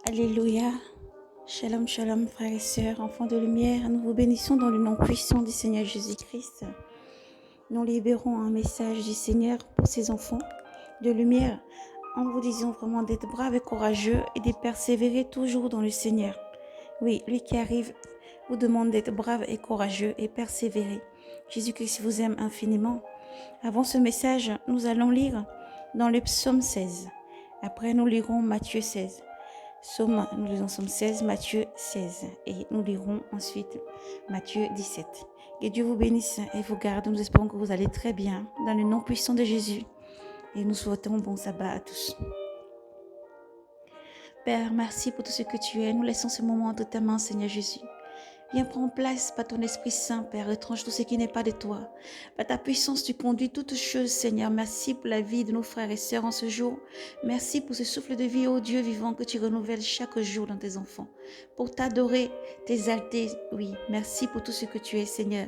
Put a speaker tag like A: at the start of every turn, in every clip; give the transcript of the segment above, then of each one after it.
A: Alléluia. Shalom, shalom, frères et sœurs, enfants de lumière. Nous vous bénissons dans le nom puissant du Seigneur Jésus-Christ. Nous libérons un message du Seigneur pour ses enfants de lumière en vous disant vraiment d'être braves et courageux et de persévérer toujours dans le Seigneur. Oui, lui qui arrive vous demande d'être brave et courageux et persévérer. Jésus-Christ vous aime infiniment. Avant ce message, nous allons lire dans le psaume 16. Après, nous lirons Matthieu 16. Nous lisons Somme 16, Matthieu 16 et nous lirons ensuite Matthieu 17. Que Dieu vous bénisse et vous garde. Nous espérons que vous allez très bien dans le nom puissant de Jésus et nous souhaitons bon sabbat à tous. Père, merci pour tout ce que tu es. Nous laissons ce moment entre ta main, Seigneur Jésus. Viens prendre place par ton Esprit Saint, Père, étrange tout ce qui n'est pas de toi. Par ta puissance, tu conduis toutes choses, Seigneur. Merci pour la vie de nos frères et sœurs en ce jour. Merci pour ce souffle de vie, ô Dieu vivant, que tu renouvelles chaque jour dans tes enfants. Pour t'adorer, t'exalter, oui. Merci pour tout ce que tu es, Seigneur.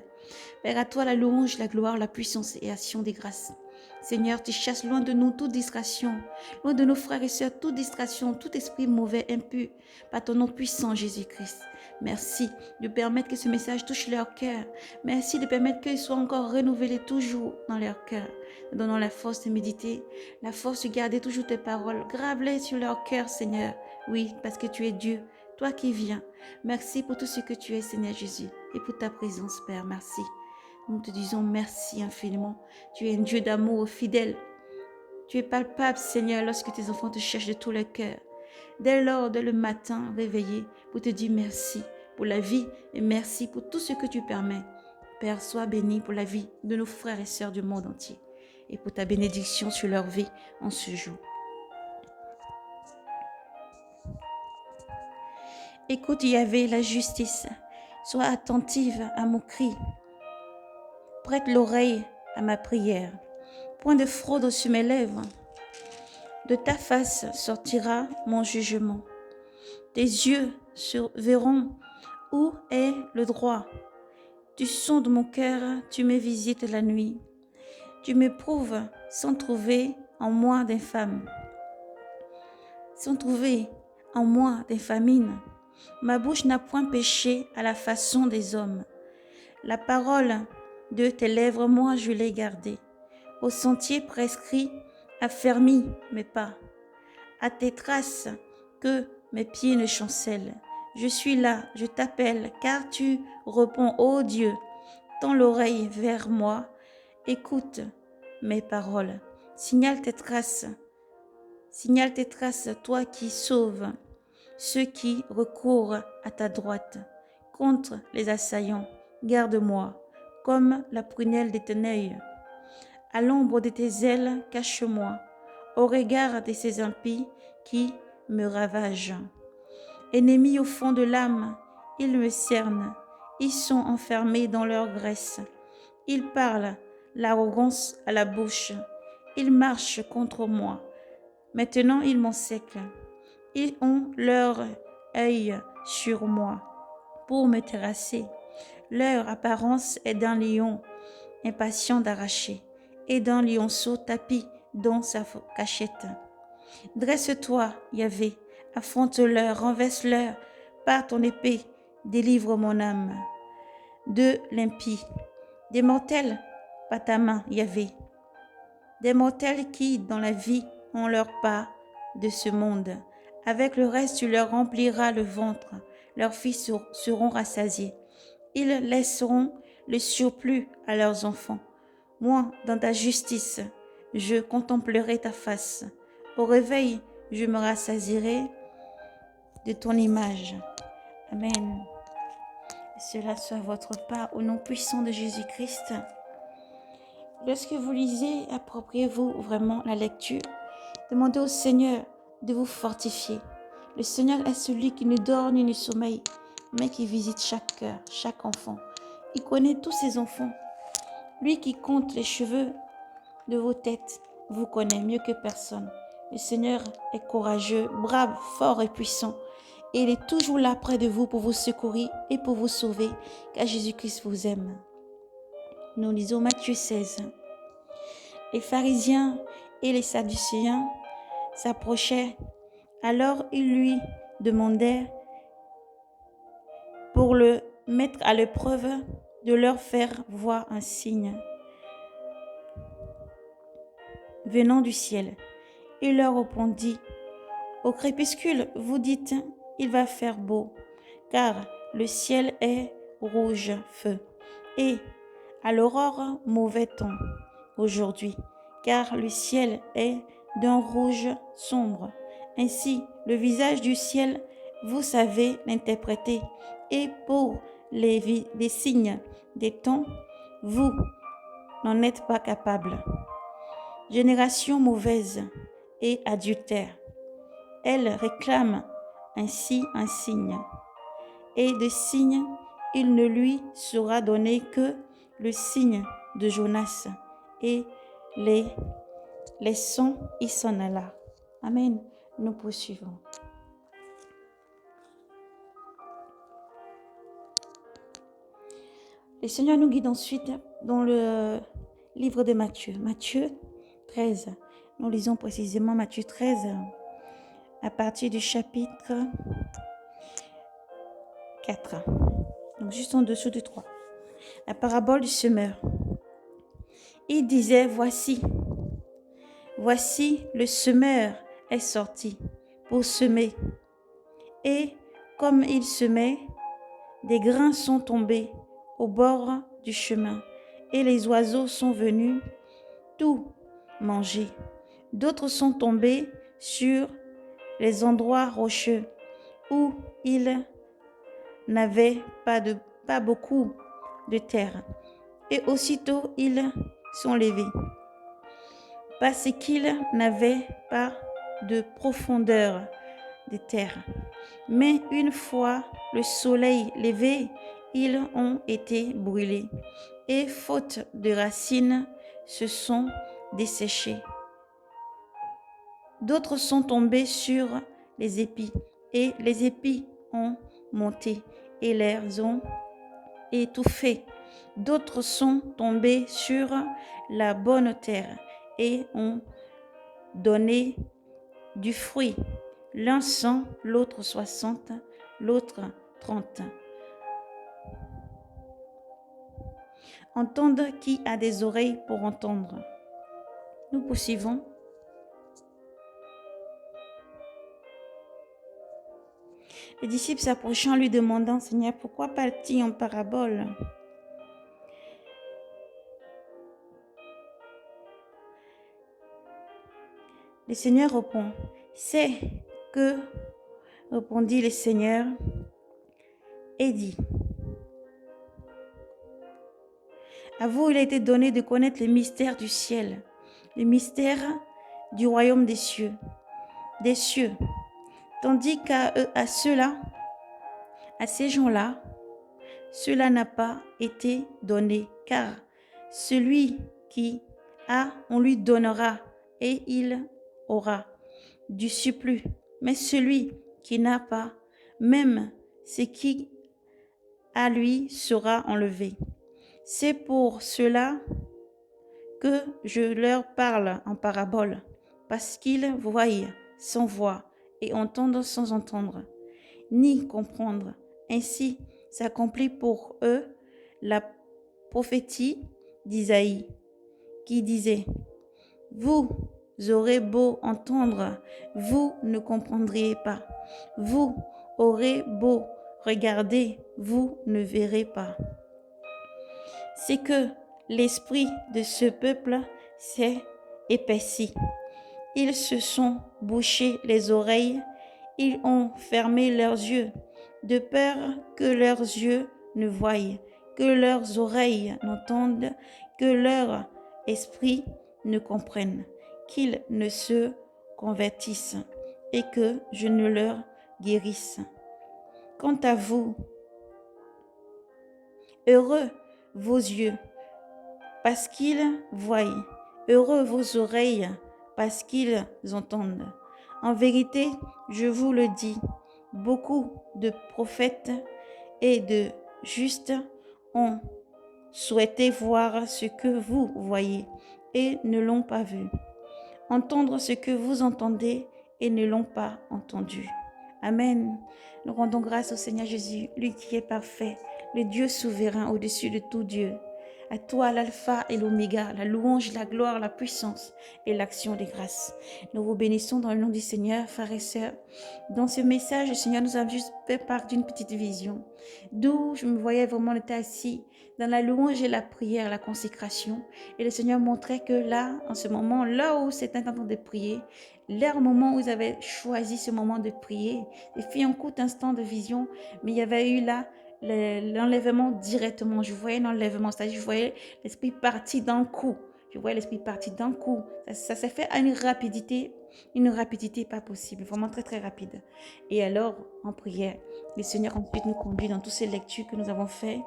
A: Père, à toi la louange, la gloire, la puissance et action des grâces. Seigneur, tu chasses loin de nous toute distraction, loin de nos frères et sœurs toute distraction, tout esprit mauvais, impur, par ton nom puissant, Jésus-Christ. Merci de permettre que ce message touche leur cœur. Merci de permettre qu'ils soient encore renouvelés toujours dans leur cœur. Donnons la force de méditer, la force de garder toujours tes paroles. Grave-les sur leur cœur, Seigneur. Oui, parce que tu es Dieu, toi qui viens. Merci pour tout ce que tu es, Seigneur Jésus, et pour ta présence, Père. Merci. Nous te disons merci infiniment. Tu es un Dieu d'amour fidèle. Tu es palpable, Seigneur, lorsque tes enfants te cherchent de tout leur cœur. Dès lors, dès le matin, réveillés pour te dire merci pour la vie et merci pour tout ce que tu permets. Père, sois béni pour la vie de nos frères et sœurs du monde entier et pour ta bénédiction sur leur vie en ce jour. Écoute, Yahvé, la justice. Sois attentive à mon cri. Prête l'oreille à ma prière. Point de fraude sur mes lèvres. De ta face sortira mon jugement. Tes yeux verront où est le droit. Tu sondes mon cœur, tu me visites la nuit. Tu m'éprouves sans trouver en moi d'infâme. Sans trouver en moi d'infamine. Ma bouche n'a point péché à la façon des hommes. La parole de tes lèvres, moi je l'ai gardée. Au sentier prescrit, affermis mes pas. À tes traces que mes pieds ne chancellent. Je suis là, je t'appelle, car tu réponds, ô Dieu. Tends l'oreille vers moi, écoute mes paroles. Signale tes traces, toi qui sauves ceux qui recourent à ta droite. Contre les assaillants, garde-moi, comme la prunelle de ton œil. À l'ombre de tes ailes, cache-moi, au regard de ces impies qui me ravagent. Ennemis au fond de l'âme, ils me cernent, ils sont enfermés dans leur graisse. Ils parlent l'arrogance à la bouche, ils marchent contre moi. Maintenant ils m'enseclent, ils ont leur œil sur moi pour me terrasser. Leur apparence est d'un lion, impatient d'arracher, et d'un lionceau tapis dans sa cachette. Dresse-toi, Yahvé, affronte-leur, renverse-leur par ton épée, délivre mon âme de l'impie. Des mortels par ta main, Yahvé, des mortels qui, dans la vie, ont leur part de ce monde. Avec le reste, tu leur rempliras le ventre, leurs fils seront rassasiés. Ils laisseront le surplus à leurs enfants. Moi, dans ta justice, je contemplerai ta face. Au réveil, je me rassasierai de ton image. Amen. Que cela soit votre part au nom puissant de Jésus-Christ. Lorsque vous lisez, appropriez-vous vraiment la lecture. Demandez au Seigneur de vous fortifier. Le Seigneur est celui qui ne dort ni ne sommeille, mais qui visite chaque cœur, chaque enfant. Il connaît tous ses enfants. Lui qui compte les cheveux de vos têtes vous connaît mieux que personne. Le Seigneur est courageux, brave, fort et puissant. Et il est toujours là près de vous pour vous secourir et pour vous sauver, car Jésus-Christ vous aime. Nous lisons Matthieu 16. Les pharisiens et les sadducéens s'approchaient Alors ils lui demandèrent, pour le mettre à l'épreuve, de leur faire voir un signe venant du ciel. Il leur répondit, au crépuscule, vous dites, il va faire beau, car le ciel est rouge feu, et à l'aurore, mauvais temps aujourd'hui, car le ciel est d'un rouge sombre. Ainsi, le visage du ciel, vous savez l'interpréter, et pour les signes des temps, vous n'en êtes pas capable. Génération mauvaise et adultère, elle réclame ainsi un signe, et de signe il ne lui sera donné que le signe de Jonas. Et les sons, il s'en alla. Amen. Nous poursuivons. Le Seigneur nous guide ensuite dans le livre de Matthieu. Matthieu 13. Nous lisons précisément Matthieu 13 à partir du chapitre 4. Donc juste en dessous du 3. La parabole du semeur. Il disait, voici le semeur est sorti pour semer. Et comme il semait, des grains sont tombés au bord du chemin, et les oiseaux sont venus tout manger. D'autres sont tombés sur les endroits rocheux où il n'avait pas beaucoup de terre. Et aussitôt ils sont levés, parce qu'ils n'avaient pas de profondeur de terre. Mais une fois le soleil levé, ils ont été brûlés, et faute de racines, se sont desséchés. D'autres sont tombés sur les épis, et les épis ont monté et les ont étouffés. D'autres sont tombés sur la bonne terre et ont donné du fruit. L'un 100, l'autre 60, l'autre 30. Entende qui a des oreilles pour entendre. Nous poursuivons. Les disciples s'approchant lui demandant, Seigneur, pourquoi parles-tu en parabole? Le Seigneur répond, c'est que, répondit le Seigneur, et dit, à vous il a été donné de connaître les mystères du ciel, les mystères du royaume des cieux, tandis qu'à eux, à ceux-là, à ces gens-là, cela n'a pas été donné, car celui qui a, on lui donnera, et il aura du surplus. Mais celui qui n'a pas, même ce qui a lui sera enlevé. C'est pour cela que je leur parle en parabole, parce qu'ils voient sans voir et entendent sans entendre, ni comprendre. Ainsi s'accomplit pour eux la prophétie d'Isaïe, qui disait, vous aurez beau entendre, vous ne comprendriez pas. Vous aurez beau regarder, vous ne verrez pas. C'est que l'esprit de ce peuple s'est épaissi. Ils se sont bouchés les oreilles, ils ont fermé leurs yeux, de peur que leurs yeux ne voient, que leurs oreilles n'entendent, que leur esprit ne comprenne, qu'ils ne se convertissent et que je ne leur guérisse. Quant à vous, heureux vos yeux, parce qu'ils voient, heureux vos oreilles, parce qu'ils entendent. En vérité, je vous le dis, beaucoup de prophètes et de justes ont souhaité voir ce que vous voyez et ne l'ont pas vu, entendre ce que vous entendez et ne l'ont pas entendu. Amen. Nous rendons grâce au Seigneur Jésus, lui qui est parfait, le Dieu souverain au-dessus de tout Dieu. À toi l'alpha et l'oméga, la louange, la gloire, la puissance et l'action des grâces. Nous vous bénissons dans le nom du Seigneur, frères et sœurs. Dans ce message, le Seigneur nous a juste fait part d'une petite vision, d'où je me voyais vraiment être assis dans la louange et la prière, la consécration. Et le Seigneur montrait que là, en ce moment, là où c'est un temps de prier, là, au moment où vous avez choisi ce moment de prier, il fit un court instant de vision, mais il y avait eu là l'enlèvement directement. Je voyais l'enlèvement, c'est-à-dire je voyais l'esprit parti d'un coup. Je voyais l'esprit parti d'un coup. Ça s'est fait à une rapidité pas possible, vraiment très très rapide. Et alors, en prière, le Seigneur ensuite nous conduit dans toutes ces lectures que nous avons faites,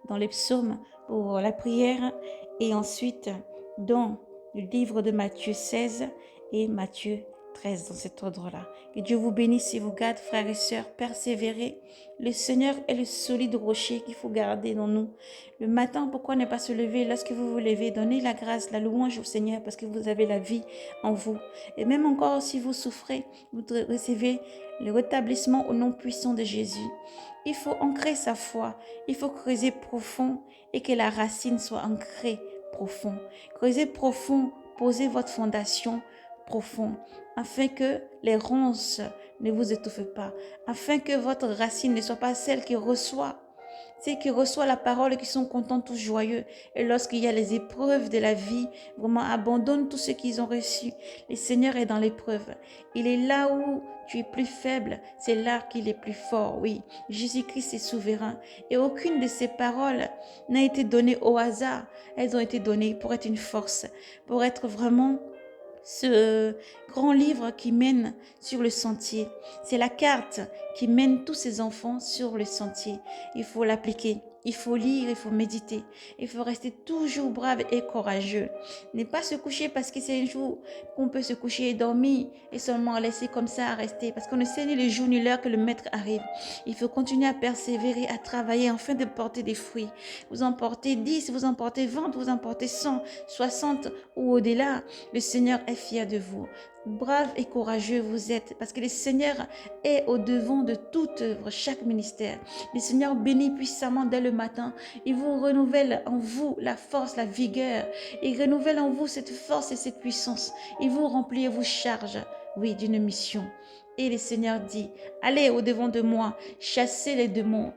A: dans les psaumes pour la prière, et ensuite dans le livre de Matthieu 16 et Matthieu 13, dans cet ordre-là. Que Dieu vous bénisse et vous garde, frères et sœurs. Persévérez. Le Seigneur est le solide rocher qu'il faut garder dans nous. Le matin, pourquoi ne pas se lever? Lorsque vous vous levez, donnez la grâce, la louange au Seigneur parce que vous avez la vie en vous. Et même encore si vous souffrez, vous recevez le rétablissement au nom puissant de Jésus. Il faut ancrer sa foi, il faut creuser profond et que la racine soit ancrée profond. Creusez profond, posez votre fondation profond, afin que les ronces ne vous étouffent pas, afin que votre racine ne soit pas celle qui reçoit. Ceux qui reçoivent la parole et qui sont contents, tous joyeux. Et lorsqu'il y a les épreuves de la vie, vraiment abandonne tout ce qu'ils ont reçu. Le Seigneur est dans l'épreuve. Il est là où tu es plus faible, c'est là qu'il est plus fort. Oui, Jésus-Christ est souverain. Et aucune de ces paroles n'a été donnée au hasard. Elles ont été données pour être une force, pour être vraiment ce grand livre qui mène sur le sentier. C'est la carte qui mène tous ces enfants sur le sentier. Il faut l'appliquer, il faut lire, il faut méditer. Il faut rester toujours brave et courageux. Ne pas se coucher parce que c'est un jour qu'on peut se coucher et dormir et seulement laisser comme ça rester. Parce qu'on ne sait ni le jour ni l'heure que le maître arrive. Il faut continuer à persévérer, à travailler afin de porter des fruits. Vous en portez 10, vous en portez 20, vous en portez 100, 60 ou au-delà. Le Seigneur est fier de vous. Brave et courageux vous êtes parce que le Seigneur est au devant de toute œuvre, chaque ministère. Le Seigneur bénit puissamment dès le matin. Il vous renouvelle en vous la force, la vigueur. Il renouvelle en vous cette force et cette puissance. Il vous remplit et vous charge, oui, d'une mission. Et le Seigneur dit, allez au devant de moi, chassez les démons.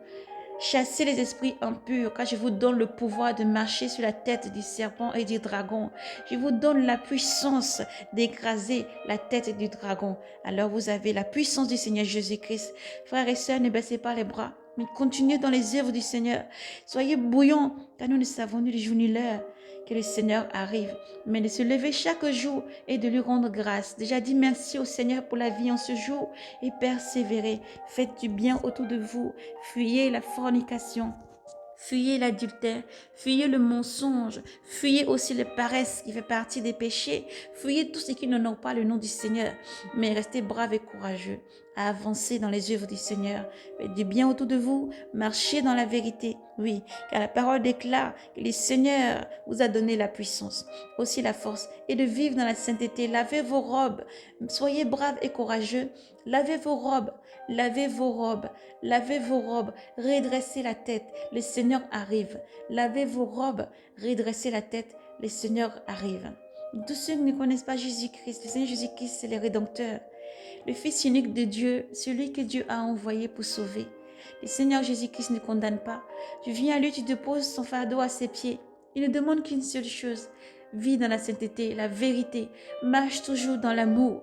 A: Chassez les esprits impurs, car je vous donne le pouvoir de marcher sur la tête du serpent et du dragon. Je vous donne la puissance d'écraser la tête du dragon. Alors vous avez la puissance du Seigneur Jésus-Christ. Frères et sœurs, ne baissez pas les bras, mais continuez dans les œuvres du Seigneur. Soyez bouillants, car nous ne savons ni le jour ni l'heure que le Seigneur arrive, mais de se lever chaque jour et de lui rendre grâce. Déjà dit merci au Seigneur pour la vie en ce jour et persévérez. Faites du bien autour de vous. Fuyez la fornication. Fuyez l'adultère, fuyez le mensonge, fuyez aussi la paresse qui fait partie des péchés, fuyez tout ce qui n'honore pas le nom du Seigneur, mais restez braves et courageux à avancer dans les œuvres du Seigneur. Faites du bien autour de vous, marchez dans la vérité, oui, car la parole déclare que le Seigneur vous a donné la puissance, aussi la force, et de vivre dans la sainteté. Lavez vos robes, soyez braves et courageux, lavez vos robes, lavez vos robes, lavez vos robes, redressez la tête, le Seigneur arrive. Lavez vos robes, redressez la tête, le Seigneur arrive. Tous ceux qui ne connaissent pas Jésus-Christ, le Seigneur Jésus-Christ, c'est le Rédempteur, le Fils unique de Dieu, celui que Dieu a envoyé pour sauver. Le Seigneur Jésus-Christ ne condamne pas. Tu viens à lui, tu déposes ton fardeau à ses pieds. Il ne demande qu'une seule chose, vis dans la sainteté, la vérité, marche toujours dans l'amour.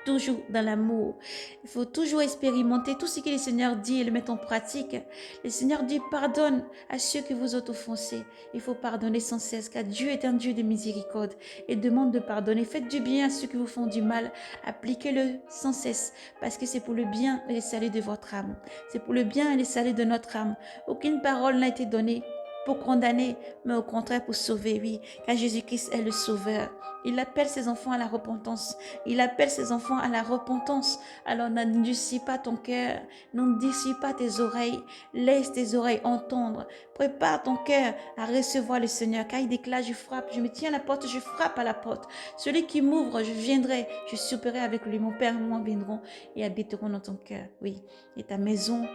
A: Toujours dans l'amour. Il faut toujours expérimenter tout ce que le Seigneur dit et le mettre en pratique. Le Seigneur dit pardonne à ceux que vous êtes offensés. Il faut pardonner sans cesse car Dieu est un Dieu de miséricorde et demande de pardonner. Faites du bien à ceux qui vous font du mal. Appliquez-le sans cesse parce que c'est pour le bien et le salut de votre âme. C'est pour le bien et le salut de notre âme. Aucune parole n'a été donnée pour condamner, mais au contraire pour sauver, oui, car Jésus-Christ est le Sauveur. Il appelle ses enfants à la repentance. Il appelle ses enfants à la repentance. Alors n'endurcis pas ton cœur, n'endurcis pas tes oreilles, laisse tes oreilles entendre. Prépare ton cœur à recevoir le Seigneur, car il déclare, je frappe, je me tiens à la porte, je frappe à la porte. Celui qui m'ouvre, je viendrai, je souperai avec lui. Mon Père et moi viendrons et habiteront dans ton cœur. Oui, et ta maison,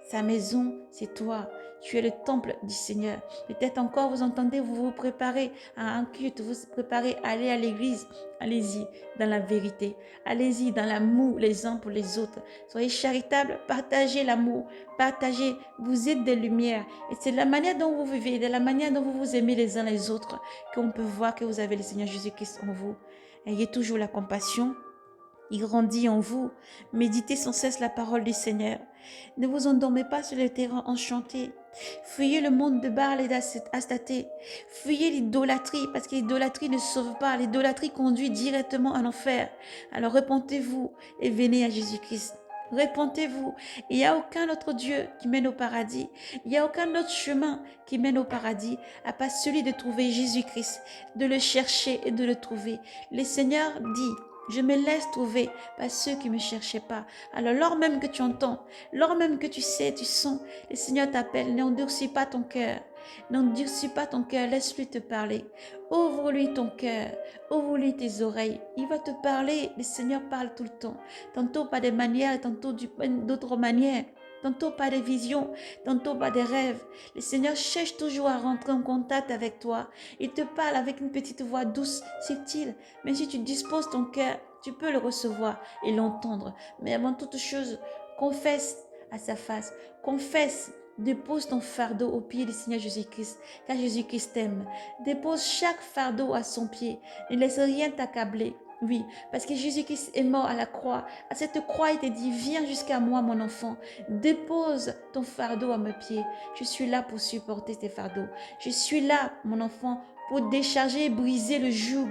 A: sa maison, c'est toi. Tu es le temple du Seigneur. Peut-être encore, vous entendez, vous vous préparez à un culte, vous vous préparez à aller à l'église. Allez-y dans la vérité. Allez-y dans l'amour les uns pour les autres. Soyez charitables, partagez l'amour, partagez, vous êtes des lumières. Et c'est la manière dont vous vivez, de la manière dont vous vous aimez les uns les autres, qu'on peut voir que vous avez le Seigneur Jésus-Christ en vous. Ayez toujours la compassion. Il grandit en vous. Méditez sans cesse la parole du Seigneur. Ne vous endormez pas sur le terrain enchanté. Fuyez le monde de Baal et d'Astaté. Fuyez l'idolâtrie, parce que l'idolâtrie ne sauve pas. L'idolâtrie conduit directement à l'enfer. Alors repentez-vous et venez à Jésus-Christ. Repentez-vous. Il n'y a aucun autre Dieu qui mène au paradis. Il n'y a aucun autre chemin qui mène au paradis, à part celui de trouver Jésus-Christ, de le chercher et de le trouver. Le Seigneur dit, je me laisse trouver par ceux qui ne me cherchaient pas. Alors, lors même que tu entends, lors même que tu sais, tu sens, le Seigneur t'appelle, n'endurcis pas ton cœur. N'endurcis pas ton cœur, laisse-lui te parler. Ouvre-lui ton cœur, ouvre-lui tes oreilles. Il va te parler, le Seigneur parle tout le temps. Tantôt par des manières, tantôt d'autres manières. Tantôt par des visions, tantôt par des rêves. Le Seigneur cherche toujours à rentrer en contact avec toi. Il te parle avec une petite voix douce, subtile. Mais si tu disposes ton cœur, tu peux le recevoir et l'entendre. Mais avant toute chose, confesse à sa face. Confesse. Dépose ton fardeau au pied du Seigneur Jésus-Christ, car Jésus-Christ t'aime. Dépose chaque fardeau à son pied. Ne laisse rien t'accabler. Oui, parce que Jésus-Christ est mort à la croix. À cette croix, il te dit, viens jusqu'à moi, mon enfant. Dépose ton fardeau à mes pieds. Je suis là pour supporter tes fardeaux. Je suis là, mon enfant, pour décharger et briser le joug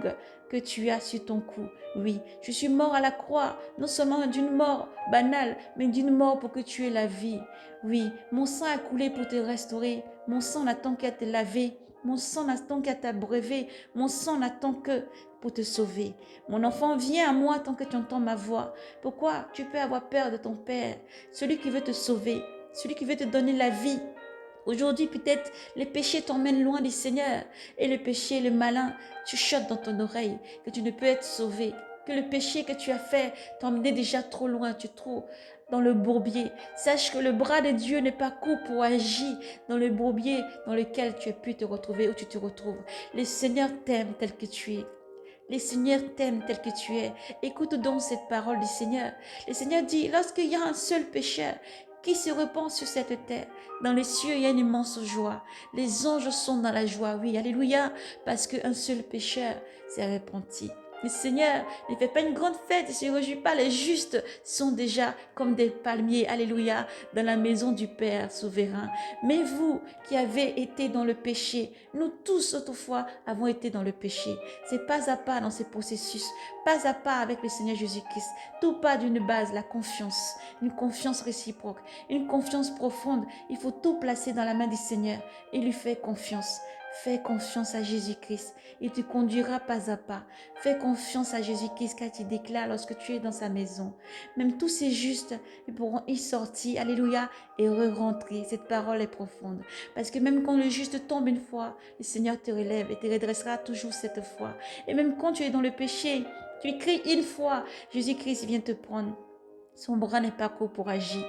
A: que tu as sur ton cou. Oui, je suis mort à la croix, non seulement d'une mort banale, mais d'une mort pour que tu aies la vie. Oui, mon sang a coulé pour te restaurer. Mon sang n'attend qu'à te laver. Mon sang n'attend qu'à t'abreuver. Mon sang n'attend que pour te sauver. Mon enfant, viens à moi tant que tu entends ma voix. Pourquoi tu peux avoir peur de ton Père, celui qui veut te sauver, celui qui veut te donner la vie? Aujourd'hui, peut-être, les péchés t'emmènent loin du Seigneur. Et le péché, le malin, chuchote dans ton oreille que tu ne peux être sauvé. Que le péché que tu as fait t'a emmené déjà trop loin, tu es trop dans le bourbier. Sache que le bras de Dieu n'est pas court pour agir dans le bourbier dans lequel tu as pu te retrouver, où tu te retrouves. Le Seigneur t'aime tel que tu es. Le Seigneur t'aime tel que tu es. Écoute donc cette parole du Seigneur. Le Seigneur dit, lorsqu'il y a un seul pécheur qui se repent sur cette terre, dans les cieux, il y a une immense joie. Les anges sont dans la joie, oui, alléluia, parce qu'un seul pécheur s'est repenti. Le Seigneur ne fait pas une grande fête, il ne se réjouit pas. Les justes sont déjà comme des palmiers, alléluia, dans la maison du Père souverain. Mais vous qui avez été dans le péché, nous tous autrefois avons été dans le péché. C'est pas à pas dans ce processus, pas à pas avec le Seigneur Jésus-Christ. Tout part d'une base, la confiance, une confiance réciproque, une confiance profonde. Il faut tout placer dans la main du Seigneur et lui faire confiance. Fais confiance à Jésus-Christ. Il te conduira pas à pas. Fais confiance à Jésus-Christ car il déclare lorsque tu es dans sa maison. Même tous ces justes, ils pourront y sortir, alléluia, et re-rentrer. Cette parole est profonde. Parce que même quand le juste tombe une fois, le Seigneur te relève et te redressera toujours cette fois. Et même quand tu es dans le péché, tu écris une fois, Jésus-Christ vient te prendre. Son bras n'est pas court pour agir.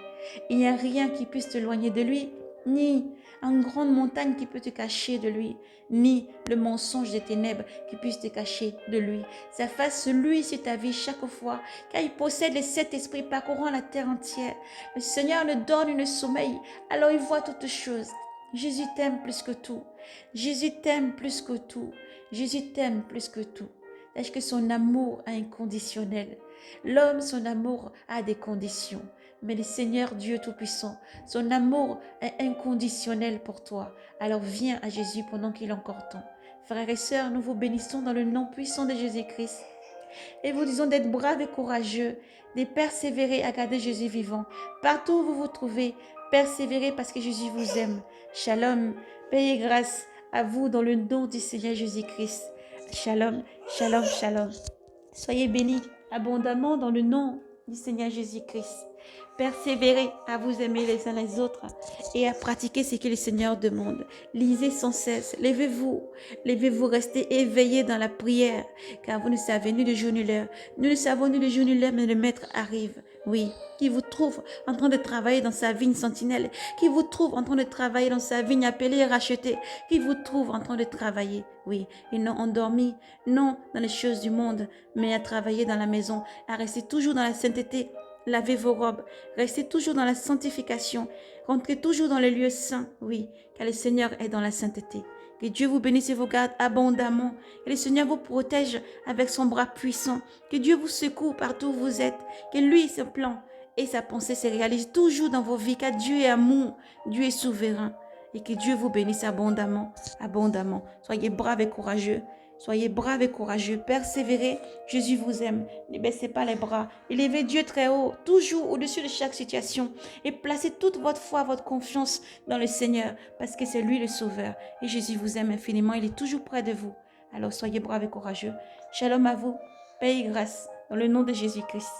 A: Il n'y a rien qui puisse t'éloigner de lui, ni une grande montagne qui peut te cacher de lui, ni le mensonge des ténèbres qui puisse te cacher de lui. Sa face, lui, sur ta vie chaque fois, car il possède les 7 esprits parcourant la terre entière. Le Seigneur ne donne une sommeil, alors il voit toutes choses. Jésus t'aime plus que tout. Jésus t'aime plus que tout. Jésus t'aime plus que tout. Sache que son amour est inconditionnel. L'homme, son amour a des conditions. Mais le Seigneur Dieu Tout-Puissant, son amour est inconditionnel pour toi. Alors viens à Jésus pendant qu'il est encore temps. Frères et sœurs, nous vous bénissons dans le nom puissant de Jésus-Christ. Et vous disons d'être braves et courageux, de persévérer à garder Jésus vivant. Partout où vous vous trouvez, Persévérez parce que Jésus vous aime. Shalom. Paix et grâce à vous dans le nom du Seigneur Jésus-Christ. Shalom, shalom, shalom. Soyez bénis abondamment dans le nom du Seigneur Jésus-Christ. Persévérez à vous aimer les uns les autres et à pratiquer ce que le Seigneur demande. Lisez sans cesse. Levez-vous, restez éveillés dans la prière, car vous ne savez ni le jour ni l'heure. Nous ne savons ni le jour ni l'heure, mais le Maître arrive. Oui, qui vous trouve en train de travailler dans sa vigne sentinelle, qui vous trouve en train de travailler dans sa vigne appelée et rachetée, qui vous trouve en train de travailler, oui, et non endormi, non dans les choses du monde, mais à travailler dans la maison, à rester toujours dans la sainteté. Lavez vos robes, restez toujours dans la sanctification, rentrez toujours dans les lieux saints, oui, car le Seigneur est dans la sainteté. Que Dieu vous bénisse et vous garde abondamment. Que le Seigneur vous protège avec son bras puissant. Que Dieu vous secoue partout où vous êtes. Que lui, ses plans et sa pensée se réalisent toujours dans vos vies. Car Dieu est amour, Dieu est souverain. Et que Dieu vous bénisse abondamment, abondamment. Soyez braves et courageux. Soyez braves et courageux. Persévérez. Jésus vous aime. Ne baissez pas les bras. Élevez Dieu très haut, toujours au-dessus de chaque situation. Et placez toute votre foi, votre confiance dans le Seigneur, parce que c'est lui le Sauveur. Et Jésus vous aime infiniment. Il est toujours près de vous. Alors soyez braves et courageux. Shalom à vous. Paix et grâce dans le nom de Jésus-Christ.